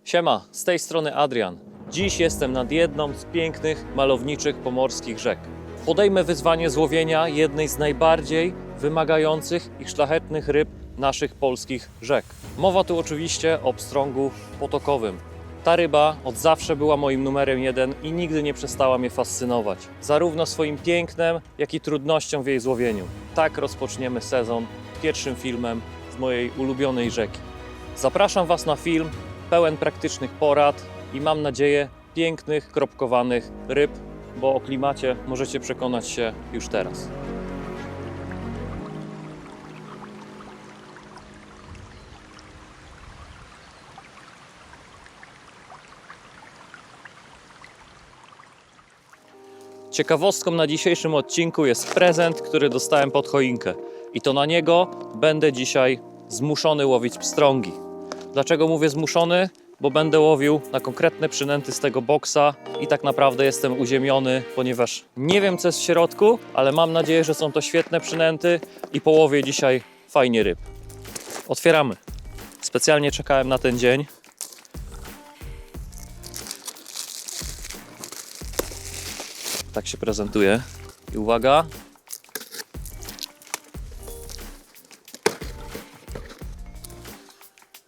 Siema, z tej strony Adrian. Dziś jestem nad jedną z pięknych, malowniczych pomorskich rzek. Podejmę wyzwanie złowienia jednej z najbardziej wymagających i szlachetnych ryb naszych polskich rzek. Mowa tu oczywiście o pstrągu potokowym. Ta ryba od zawsze była moim numerem 1 i nigdy nie przestała mnie fascynować. Zarówno swoim pięknem, jak i trudnością w jej złowieniu. Tak rozpoczniemy sezon pierwszym filmem z mojej ulubionej rzeki. Zapraszam Was na film pełen praktycznych porad i mam nadzieję pięknych, kropkowanych ryb, bo o klimacie możecie przekonać się już teraz. Ciekawostką na dzisiejszym odcinku jest prezent, który dostałem pod choinkę. I to na niego będę dzisiaj zmuszony łowić pstrągi. Dlaczego mówię zmuszony? Bo będę łowił na konkretne przynęty z tego boksa i tak naprawdę jestem uziemiony, ponieważ nie wiem, co jest w środku, ale mam nadzieję, że są to świetne przynęty i połowię dzisiaj fajnie ryb. Otwieramy. Specjalnie czekałem na ten dzień. Tak się prezentuje. I uwaga.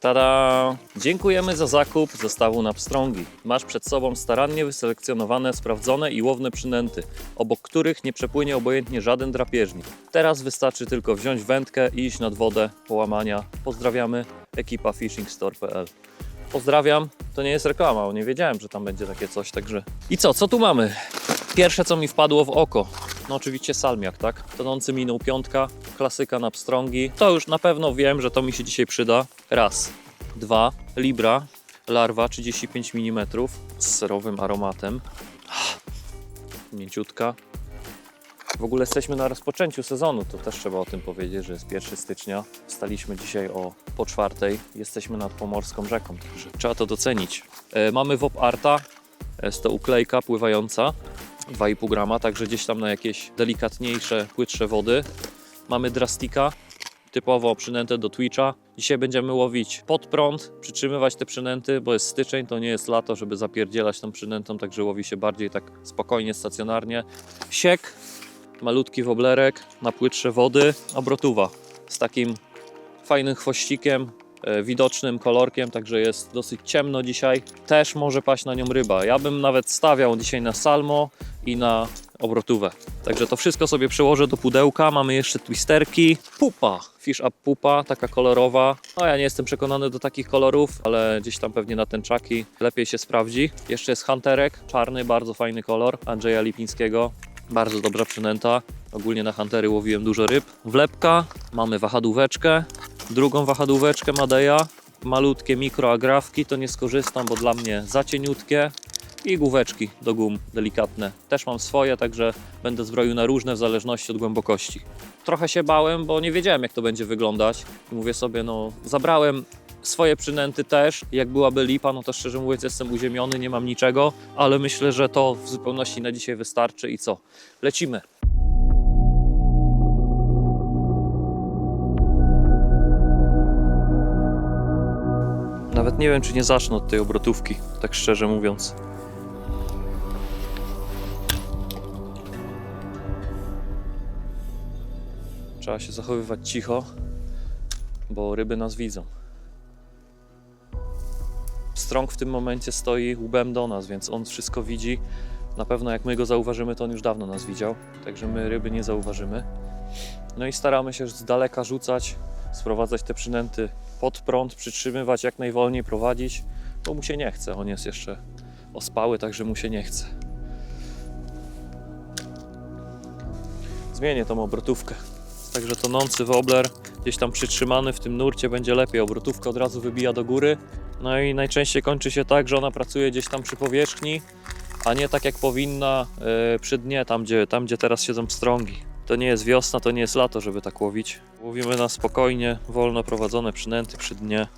Tada! Dziękujemy za zakup zestawu na pstrągi. Masz przed sobą starannie wyselekcjonowane, sprawdzone i łowne przynęty, obok których nie przepłynie obojętnie żaden drapieżnik. Teraz wystarczy tylko wziąć wędkę i iść nad wodę po łamania. Pozdrawiamy, ekipa fishingstore.pl. Pozdrawiam, to nie jest reklama, bo nie wiedziałem, że tam będzie takie coś, także... I co tu mamy? Pierwsze, co mi wpadło w oko, no oczywiście salmiak, tak? Tonący minął piątka, klasyka na pstrągi. To już na pewno wiem, że to mi się dzisiaj przyda. Raz, dwa, libra, larwa 35 mm z serowym aromatem. Mięciutka. W ogóle jesteśmy na rozpoczęciu sezonu, to też trzeba o tym powiedzieć, że jest 1 stycznia. Wstaliśmy dzisiaj po 4:00, jesteśmy nad pomorską rzeką, także trzeba to docenić. Mamy Wop Arta, jest to uklejka pływająca. 2,5 grama, także gdzieś tam na jakieś delikatniejsze, płytsze wody. Mamy Drastika, typowo przynętę do Twitcha. Dzisiaj będziemy łowić pod prąd, przytrzymywać te przynęty, bo jest styczeń, to nie jest lato, żeby zapierdzielać tą przynętą, także łowi się bardziej tak spokojnie, stacjonarnie. Siek, malutki woblerek na płytsze wody, obrotuwa z takim fajnym chwościkiem, widocznym kolorkiem, także jest dosyć ciemno dzisiaj. Też może paść na nią ryba. Ja bym nawet stawiał dzisiaj na salmo i na obrotówę. Także to wszystko sobie przełożę do pudełka. Mamy jeszcze twisterki. Pupa, fish up pupa, taka kolorowa. No ja nie jestem przekonany do takich kolorów, ale gdzieś tam pewnie na tęczaki lepiej się sprawdzi. Jeszcze jest hunterek, czarny, bardzo fajny kolor Andrzeja Lipińskiego. Bardzo dobra przynęta. Ogólnie na huntery łowiłem dużo ryb. Wlepka, mamy wahadłóweczkę. Drugą wahadłóweczkę Madeja, malutkie mikroagrawki, to nie skorzystam, bo dla mnie za cieniutkie. I główeczki do gum delikatne. Też mam swoje, także będę zbroił na różne w zależności od głębokości. Trochę się bałem, bo nie wiedziałem, jak to będzie wyglądać. I mówię sobie, no zabrałem swoje przynęty też. Jak byłaby lipa, no to szczerze mówiąc jestem uziemiony, nie mam niczego, ale myślę, że to w zupełności na dzisiaj wystarczy i co? Lecimy! Nawet nie wiem, czy nie zacznę od tej obrotówki, tak szczerze mówiąc. Trzeba się zachowywać cicho, bo ryby nas widzą. Pstrąg w tym momencie stoi łbem do nas, więc on wszystko widzi. Na pewno jak my go zauważymy, to on już dawno nas widział, także my ryby nie zauważymy. No i staramy się z daleka rzucać, sprowadzać te przynęty pod prąd, przytrzymywać, jak najwolniej prowadzić, bo mu się nie chce. On jest jeszcze ospały, także mu się nie chce. Zmienię tą obrotówkę. Także tonący wobbler gdzieś tam przytrzymany w tym nurcie będzie lepiej. Obrotówka od razu wybija do góry. No i najczęściej kończy się tak, że ona pracuje gdzieś tam przy powierzchni, a nie tak jak powinna przy dnie, tam gdzie teraz siedzą pstrągi. To nie jest wiosna, to nie jest lato, żeby tak łowić. Łowimy na spokojnie, wolno prowadzone przynęty przy dnie.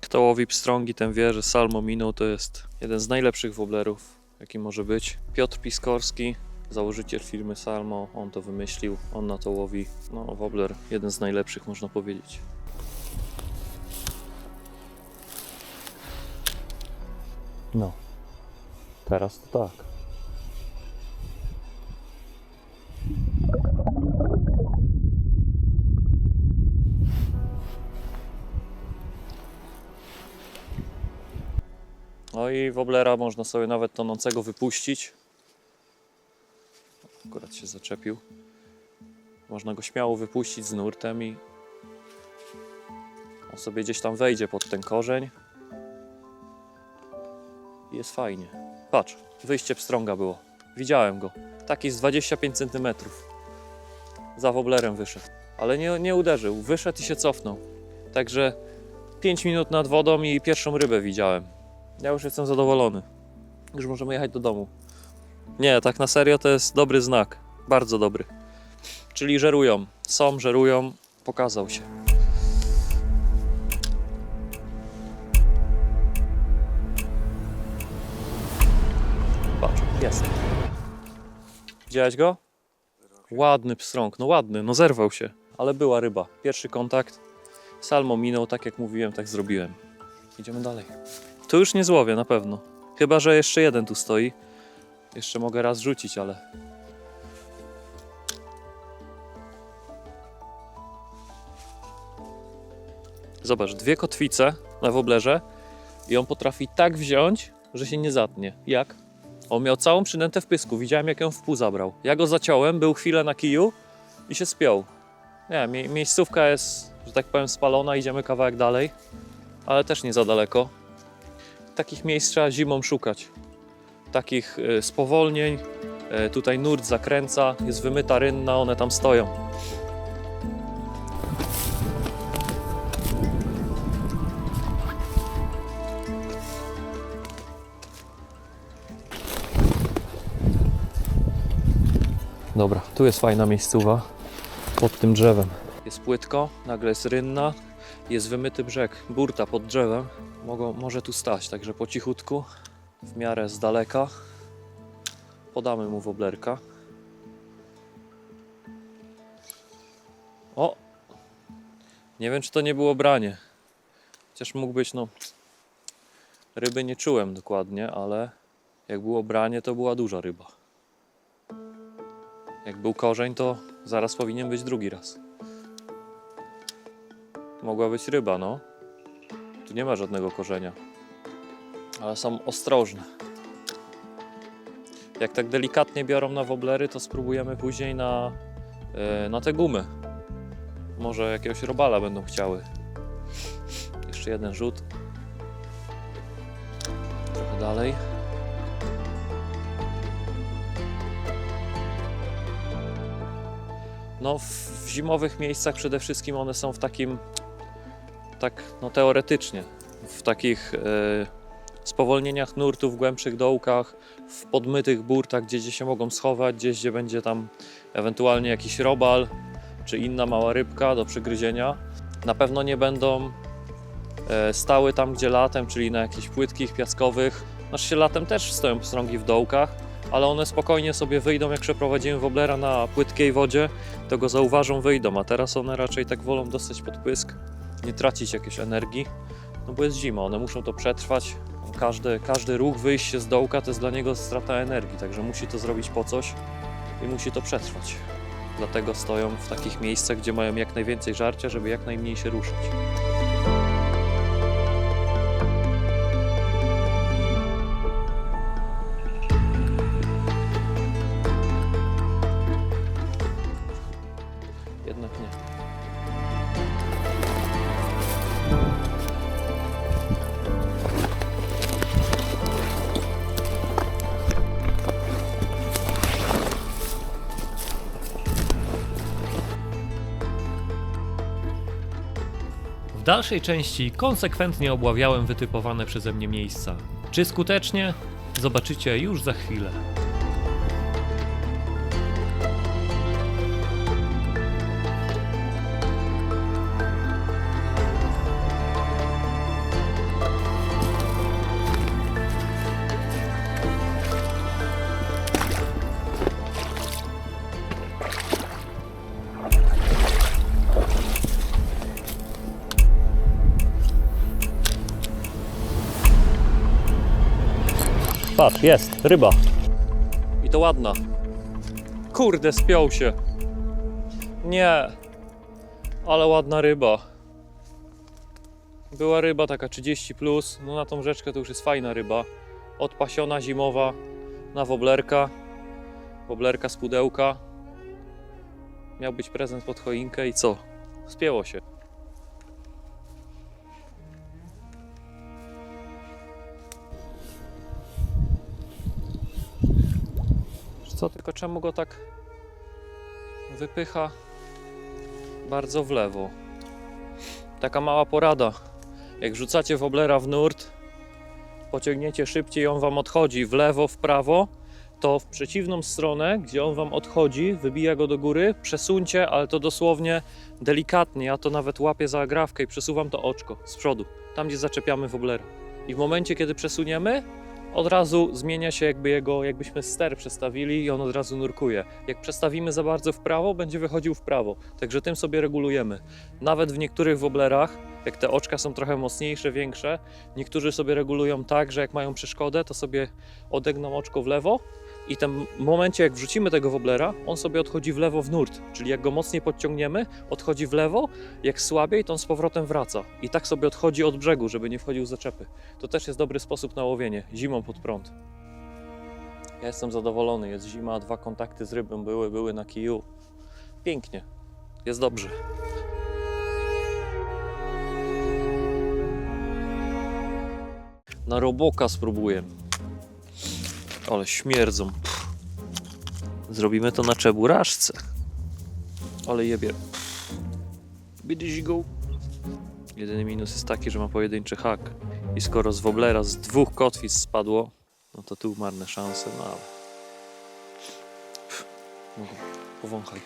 Kto łowi pstrągi, ten wie, że salmo minął to jest jeden z najlepszych wobblerów, jaki może być. Piotr Piskorski, założyciel firmy Salmo, on to wymyślił, on na to łowi. No, wobbler jeden z najlepszych, można powiedzieć. No, teraz to tak. No i woblera można sobie nawet tonącego wypuścić. Akurat się zaczepił. Można go śmiało wypuścić z nurtem i on sobie gdzieś tam wejdzie pod ten korzeń. I jest fajnie. Patrz, wyjście pstrąga było. Widziałem go. Taki z 25 cm. Za woblerem wyszedł. Ale nie uderzył. Wyszedł i się cofnął. Także 5 minut nad wodą i pierwszą rybę widziałem. Ja już jestem zadowolony. Już możemy jechać do domu. Nie, tak na serio to jest dobry znak. Bardzo dobry. Czyli żerują. Żerują. Pokazał się. Patrz, jest. Widziałeś go? Ładny pstrąg, no ładny, no zerwał się. Ale była ryba. Pierwszy kontakt. Salmo minął, tak jak mówiłem, tak zrobiłem. Idziemy dalej. Tu już nie złowię na pewno. Chyba że jeszcze jeden tu stoi. Jeszcze mogę raz rzucić, ale... Zobacz, 2 kotwice na woblerze i on potrafi tak wziąć, że się nie zatnie. Jak? On miał całą przynętę w pysku. Widziałem, jak ją w pół zabrał. Ja go zaciąłem, był chwilę na kiju i się spiął. Nie, miejscówka jest, że tak powiem, spalona. Idziemy kawałek dalej, ale też nie za daleko. Takich miejsc trzeba zimą szukać. Takich spowolnień. Tutaj nurt zakręca, jest wymyta rynna, one tam stoją. Dobra, tu jest fajna miejscowa, pod tym drzewem. Jest płytko, nagle jest rynna, jest wymyty brzeg, burta pod drzewem. Może tu stać, także po cichutku, w miarę z daleka, podamy mu woblerka. O! Nie wiem, czy to nie było branie. Chociaż mógł być, no... Ryby nie czułem dokładnie, ale jak było branie, to była duża ryba. Jak był korzeń, to zaraz powinien być drugi raz. Mogła być ryba, no. Tu nie ma żadnego korzenia. Ale są ostrożne. Jak tak delikatnie biorą na woblery, to spróbujemy później na te gumy. Może jakiegoś robala będą chciały. Jeszcze jeden rzut. Trochę dalej. No w zimowych miejscach przede wszystkim one są w takim, tak no teoretycznie, w takich spowolnieniach nurtu, w głębszych dołkach, w podmytych burtach, gdzie się mogą schować, gdzie będzie tam ewentualnie jakiś robal, czy inna mała rybka do przygryzienia. Na pewno nie będą stały tam, gdzie latem, czyli na jakichś płytkich, piaskowych. Znaczy się latem też stoją pstrągi w dołkach, ale one spokojnie sobie wyjdą, jak przeprowadzimy woblera na płytkiej wodzie, to go zauważą, wyjdą, a teraz one raczej tak wolą dostać pod pysk, nie tracić jakiejś energii, no bo jest zima, one muszą to przetrwać, każdy ruch, wyjście z dołka to jest dla niego strata energii, także musi to zrobić po coś i musi to przetrwać. Dlatego stoją w takich miejscach, gdzie mają jak najwięcej żarcia, żeby jak najmniej się ruszać. Jednak nie. W dalszej części konsekwentnie obławiałem wytypowane przeze mnie miejsca. Czy skutecznie? Zobaczycie już za chwilę. Patrz, jest, ryba. I to ładna. Kurde, spiął się. Nie. Ale ładna ryba. Była ryba taka 30 plus. No na tą rzeczkę to już jest fajna ryba. Odpasiona, zimowa. Na woblerka. Woblerka z pudełka. Miał być prezent pod choinkę i co? Spięło się. Co, tylko czemu go tak wypycha bardzo w lewo? Taka mała porada. Jak wrzucacie woblera w nurt, pociągniecie szybciej, on wam odchodzi w lewo, w prawo, to w przeciwną stronę, gdzie on wam odchodzi, wybija go do góry, przesuńcie, ale to dosłownie delikatnie. Ja to nawet łapię za agrafkę i przesuwam to oczko z przodu, tam gdzie zaczepiamy woblera. I w momencie, kiedy przesuniemy, od razu zmienia się jakbyśmy ster przestawili i on od razu nurkuje. Jak przestawimy za bardzo w prawo, będzie wychodził w prawo. Także tym sobie regulujemy. Nawet w niektórych woblerach, jak te oczka są trochę mocniejsze, większe, niektórzy sobie regulują tak, że jak mają przeszkodę, to sobie odegną oczko w lewo i w tym momencie, jak wrzucimy tego woblera, on sobie odchodzi w lewo w nurt. Czyli jak go mocniej podciągniemy, odchodzi w lewo, jak słabiej, to on z powrotem wraca. I tak sobie odchodzi od brzegu, żeby nie wchodził w zaczepy. To też jest dobry sposób na łowienie, zimą pod prąd. Ja jestem zadowolony, jest zima, 2 kontakty z rybą były na kiju. Pięknie, jest dobrze. Na roboka spróbuję. Ale śmierdzą. Zrobimy to na czeburażce. Ale jebie. Bidyś go. Jedyny minus jest taki, że ma pojedynczy hak. I skoro z woblera z 2 kotwic spadło, no to tu marne szanse, no ale... No, powąchaj.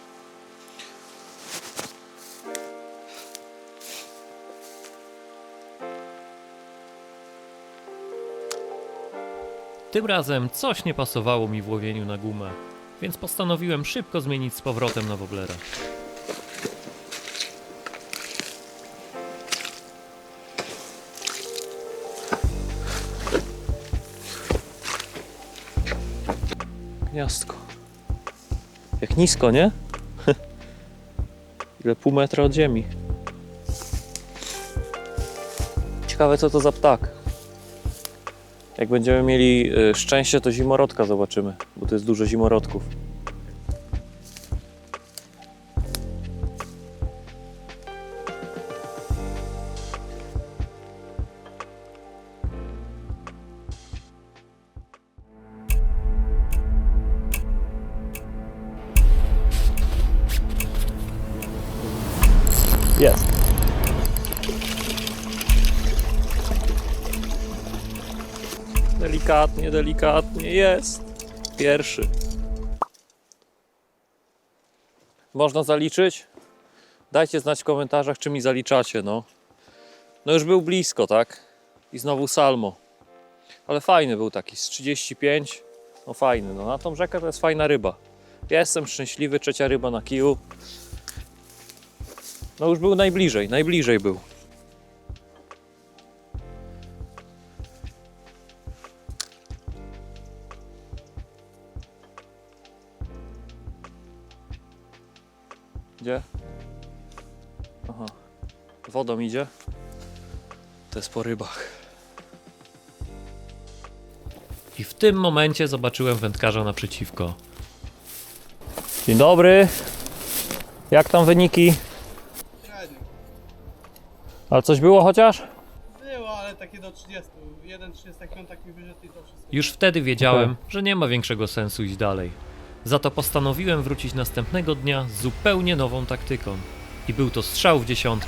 Tym razem coś nie pasowało mi w łowieniu na gumę, więc postanowiłem szybko zmienić z powrotem na woblera. Gniazdko. Jak nisko, nie? Ile pół metra od ziemi. Ciekawe, co to za ptak. Jak będziemy mieli szczęście, to zimorodka zobaczymy, bo to jest dużo zimorodków. Jest. Delikatnie, delikatnie, jest. Pierwszy. Można zaliczyć? Dajcie znać w komentarzach, czy mi zaliczacie, no. No już był blisko, tak? I znowu salmo. Ale fajny był taki, z 35. No fajny, no na tą rzekę to jest fajna ryba. Ja jestem szczęśliwy, 3. ryba na kiju. No już był najbliżej był. Gdzie? Aha. Wodą idzie. To jest po rybach. I w tym momencie zobaczyłem wędkarza naprzeciwko. Dzień dobry. Jak tam wyniki? Średnio. Ale coś było chociaż? Było, ale takie do 30. 1,35 tak mi wyszedł i to wszystko. Już wtedy wiedziałem, że nie ma większego sensu iść dalej. Za to postanowiłem wrócić następnego dnia z zupełnie nową taktyką. I był to strzał w 10.